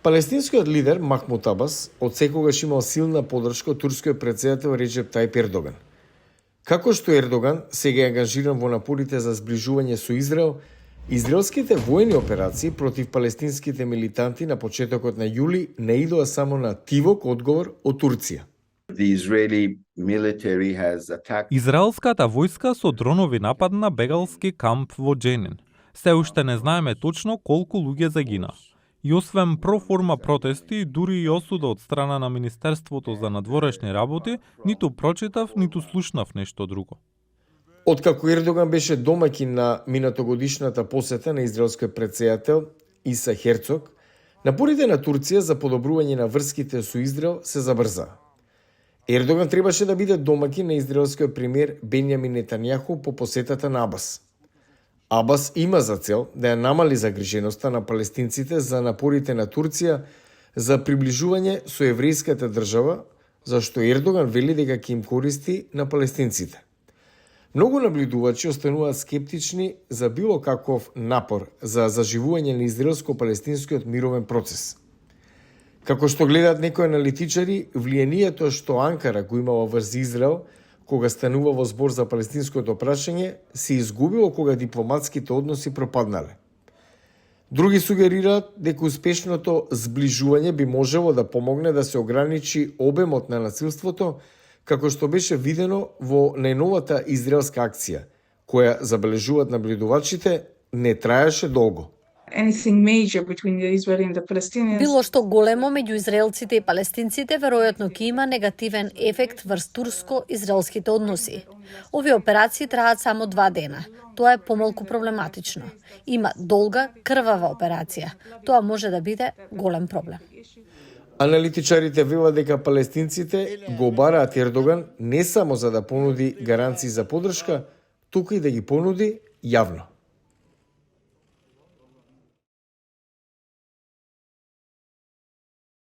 Палестинскиот лидер Махмуд Абас одсекогаш имал силна поддршка од турскиот претседател Реджеп Тајип Ердоган. Како што Ердоган сега е ангажиран во напорите за зближување со Израел, израелските воени операции против палестинските милитанти на почетокот на јули не идоа само на тивок одговор од Турција. Израелската војска со дронови нападна бегалски камп во Дженин. Се уште не знаеме точно колку луѓе загина. И освен проформа протести, дури и осуда од страна на Министерството за надворешни работи, ниту прочитав, ниту слушнав нешто друго. Откако Ердоган беше домаќин на минатогодишната посета на израелскиот претседател Иса Херцог, напорите на Турција за подобрување на врските со Израел се забрза. Ердоган требаше да биде домаќин на израелскиот премиер Бенјамин Нетањаху по посетата на Абас. Абас има за цел да ја намали загриженоста на палестинците за напорите на Турција за приближување со еврејската држава, зашто Ердоган вели дека ќе им користи на палестинците. Многу наблюдувачи остануваат скептични за било каков напор за заживување на израелско-палестинскиот мировен процес. Како што гледаат некои аналитичари, влијанието што Анкара го имала врз Израел кога станува во збор за палестинското прашање, се изгубило кога дипломатските односи пропаднале. Други сугерираат дека успешното зближување би можело да помогне да се ограничи обемот на насилството, како што беше видено во најновата израелска акција, која, забележуваат наблюдувачите, не траеше долго. Било што големо меѓу израелците и палестинците веројатно ќе има негативен ефект врз турско-израелските односи. Овие операции траат само 2 дена. Тоа е помалку проблематично. Има долга, крвава операција. Тоа може да биде голем проблем. Аналитичарите велат дека палестинците го бараат Ердоган не само за да понуди гаранции за поддршка, туку и да ги понуди јавно.